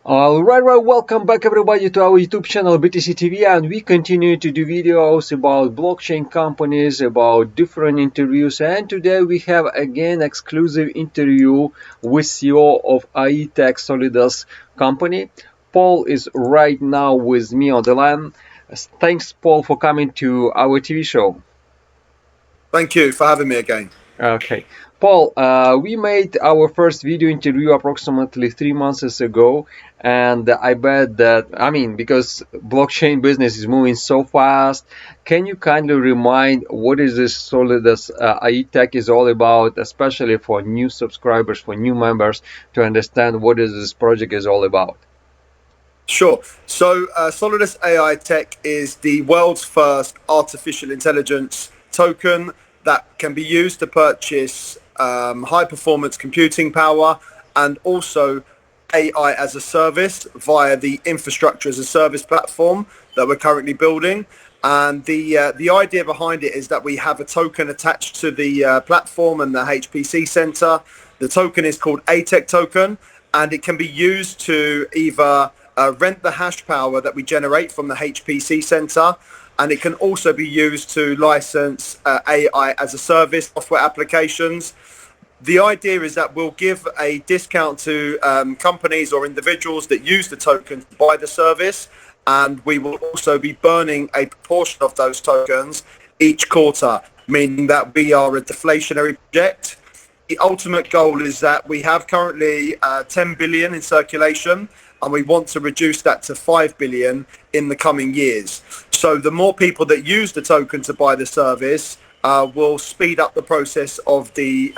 Alright, welcome back everybody to our YouTube channel BTCTV, and we continue to do videos about blockchain companies, about different interviews, and today we have again exclusive interview with CEO of ITech Solidus company. Paul is right now with me on the line. Thanks Paul for coming to our TV show. Thank you for having me again. Okay, Paul, we made our first video interview approximately 3 months ago, and I bet that, because blockchain business is moving so fast, can you kindly remind what is this Solidus ITech is all about, especially for new subscribers, for new members, to understand what is this project is all about? Sure. So Solidus AI Tech is the world's first artificial intelligence token that can be used to purchase high performance computing power and also AI as a service via the infrastructure as a service platform that we're currently building. And the idea behind it is that we have a token attached to the platform and the HPC center. The token is called ATEC token, and it can be used to either rent the hash power that we generate from the HPC center, and it can also be used to license AI as a service software applications. The idea is that we'll give a discount to companies or individuals that use the token to buy the service, and we will also be burning a proportion of those tokens each quarter, meaning that we are a deflationary project. The ultimate goal is that we have currently 10 billion in circulation, and we want to reduce that to 5 billion in the coming years. So the more people that use the token to buy the service will speed up the process of the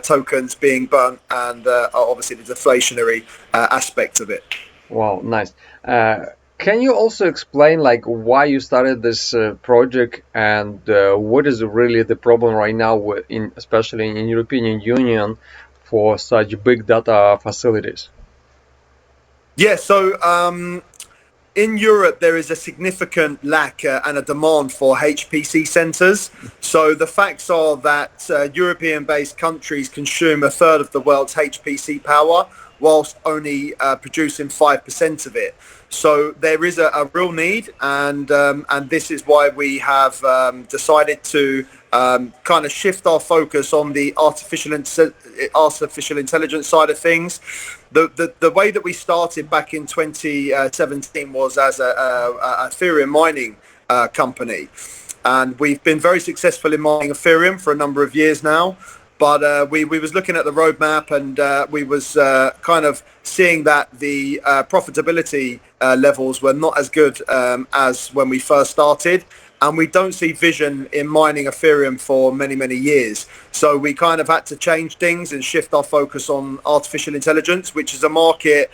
tokens being burnt, and obviously the deflationary aspect of it. Wow, nice. Can you also explain why you started this project, and what is really the problem right now, especially in European Union, for such big data facilities? Yeah, so in Europe, there is a significant lack and a demand for HPC centers. So the facts are that European-based countries consume a third of the world's HPC power, whilst only producing 5% of it. So there is a real need, and this is why we have decided to kind of shift our focus on the artificial intelligence side of things. The way that we started back in 2017 was as a Ethereum mining company, and we've been very successful in mining Ethereum for a number of years now. But we was looking at the roadmap, and we was kind of seeing that the profitability levels were not as good as when we first started. And we don't see vision in mining Ethereum for many, many years. So we kind of had to change things and shift our focus on artificial intelligence, which is a market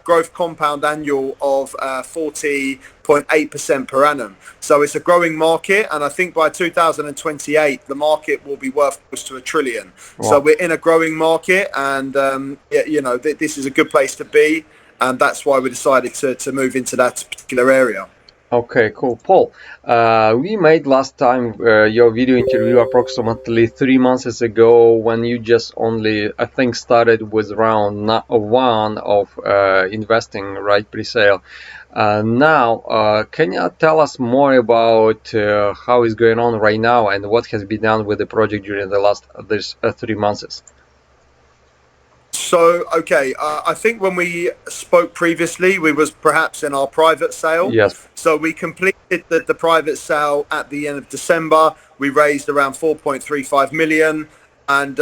growth compound annual of 40.8% per annum. So it's a growing market, and I think by 2028 the market will be worth close to $1 trillion. Wow. So we're in a growing market, and this is a good place to be, and that's why we decided to move into that particular area. Okay, cool. Paul, we made last time your video interview approximately 3 months ago, when you just only, I think, started with round 1 of investing, right, pre-sale. Now, can you tell us more about how it's going on right now and what has been done with the project during the last 3 months? So, okay, I think when we spoke previously, we was perhaps in our private sale. Yes. So we completed the private sale at the end of December. We raised around 4.35 million, and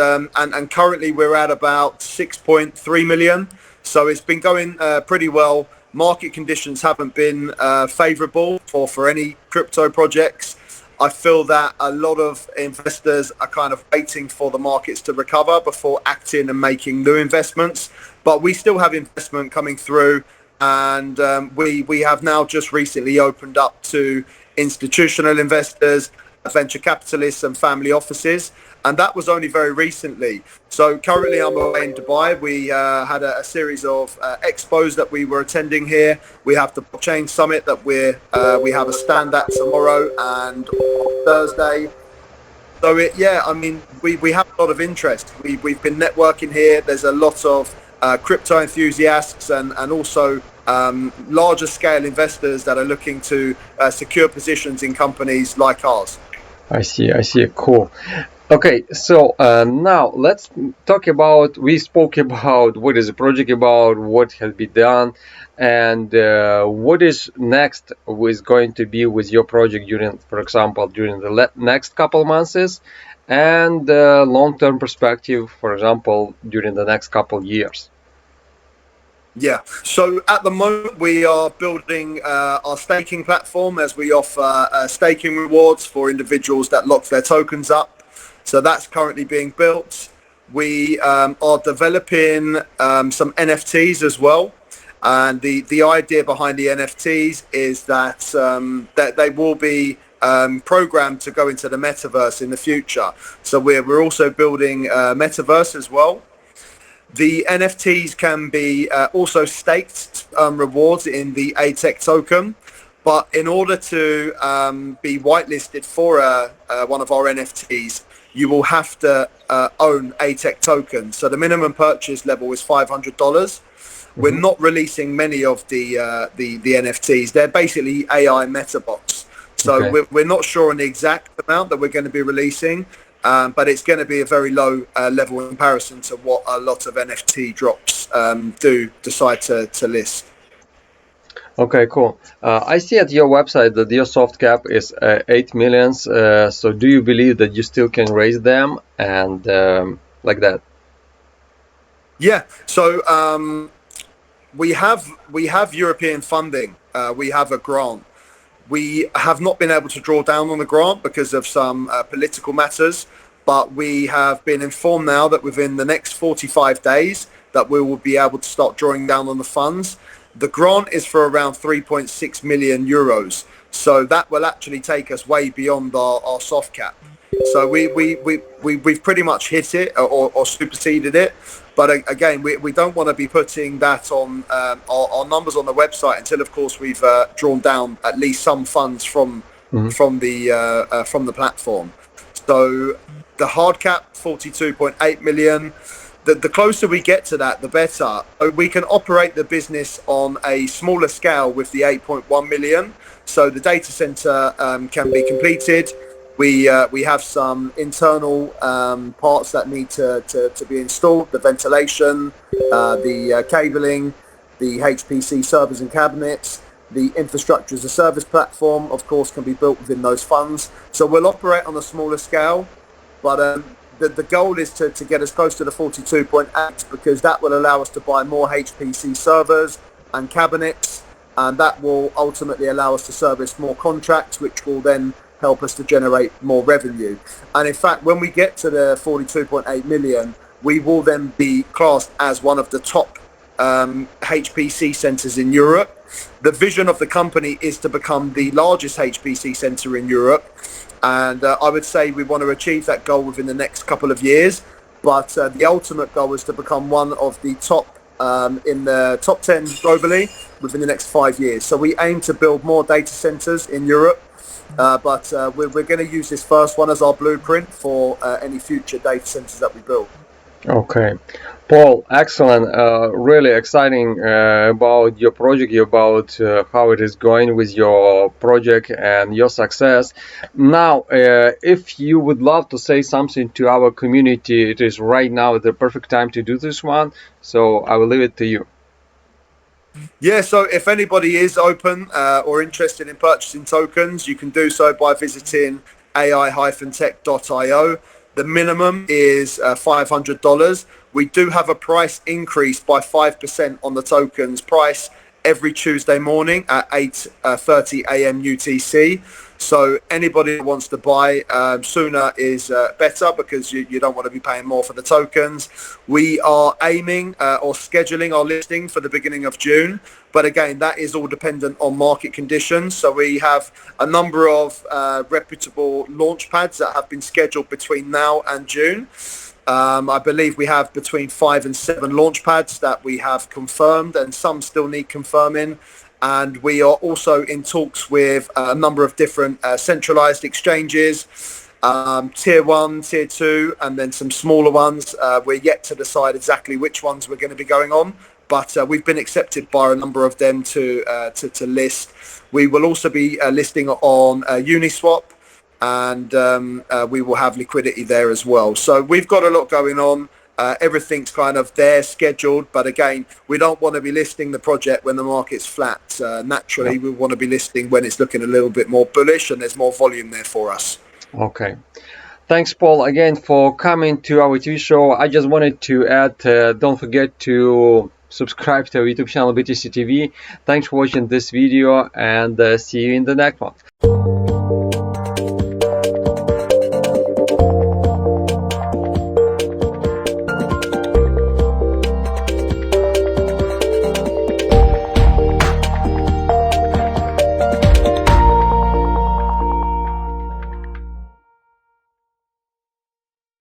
currently we're at about 6.3 million. So it's been going pretty well. Market conditions haven't been favorable for any crypto projects. I feel that a lot of investors are kind of waiting for the markets to recover before acting and making new investments. But we still have investment coming through, and we have now just recently opened up to institutional investors, venture capitalists and family offices, and that was only very recently. So currently I'm away in Dubai. We had a series of expos that we were attending here. We have the blockchain summit that we have a stand at tomorrow and on Thursday. So we have a lot of interest. We've been networking here. There's a lot of crypto enthusiasts and also larger scale investors that are looking to secure positions in companies like ours. I see. Cool. Okay, so now let's talk about. We spoke about what is the project about, what has been done, and what is next is going to be with your project during, for example, during the next couple months, and long-term perspective, for example, during the next couple years. Yeah, so at the moment we are building our staking platform as we offer staking rewards for individuals that lock their tokens up. So that's currently being built. We are developing some NFTs as well. And the idea behind the NFTs is that that they will be programmed to go into the metaverse in the future. So we're also building metaverse as well. The NFTs can be also staked rewards in the ATEC token, but in order to be whitelisted for one of our NFTs, you will have to own ATEC tokens. So the minimum purchase level is $500. We're not releasing many of the NFTs. They're basically AI meta bots. So Okay. we're not sure on the exact amount that we're going to be releasing. But it's going to be a very low level in comparison to what a lot of NFT drops do decide to list. Okay, cool. I see at your website that your soft cap is 8 millions. So do you believe that you still can raise them and like that? Yeah. So we have European funding. We have a grant. We have not been able to draw down on the grant because of some political matters, but we have been informed now that within the next 45 days that we will be able to start drawing down on the funds. The grant is for around 3.6 million euros. So that will actually take us way beyond our soft cap. So we've pretty much hit it or superseded it. But again, we don't want to be putting that on our numbers on the website until, of course, we've drawn down at least some funds from the platform. So the hard cap, 42.8 million. The closer we get to that, the better. We can operate the business on a smaller scale with the 8.1 million. So the data center can be completed. We have some internal parts that need to be installed, the ventilation, the cabling, the HPC servers and cabinets, the infrastructure as a service platform, of course, can be built within those funds. So we'll operate on a smaller scale, but the goal is to get as close to the 42.8 because that will allow us to buy more HPC servers and cabinets, and that will ultimately allow us to service more contracts, which will then help us to generate more revenue. And in fact, when we get to the 42.8 million, we will then be classed as one of the top HPC centers in Europe. The vision of the company is to become the largest HPC center in Europe. And I would say we want to achieve that goal within the next couple of years. But the ultimate goal is to become one of the top in the top 10 globally within the next 5 years. So we aim to build more data centers in Europe. But we're going to use this first one as our blueprint for any future data centers that we build. Okay, Paul, excellent. Really exciting about your project, about how it is going with your project and your success. Now, if you would love to say something to our community, it is right now the perfect time to do this one. So I will leave it to you. Yeah, so if anybody is open or interested in purchasing tokens, you can do so by visiting ai-tech.io. The minimum is $500. We do have a price increase by 5% on the tokens price every Tuesday morning at 8:30 a.m. UTC. So anybody who wants to buy sooner is better because you don't want to be paying more for the tokens. We are aiming or scheduling our listing for the beginning of June. But again, that is all dependent on market conditions. So we have a number of reputable launch pads that have been scheduled between now and June. I believe we have between 5 and 7 launch pads that we have confirmed, and some still need confirming. And we are also in talks with a number of different centralized exchanges tier 1, tier 2, and then some smaller ones. We're yet to decide exactly which ones we're going to be going on, but we've been accepted by a number of them to list. We will also be listing on Uniswap, and we will have liquidity there as well. So we've got a lot going on. Everything's kind of there, scheduled, but again, we don't want to be listing the project when the market's flat. Naturally, we want to be listing when it's looking a little bit more bullish and there's more volume there for us. Okay. Thanks, Paul, again for coming to our TV show. I just wanted to add, don't forget to subscribe to our YouTube channel BTCTV. Thanks for watching this video, and see you in the next one.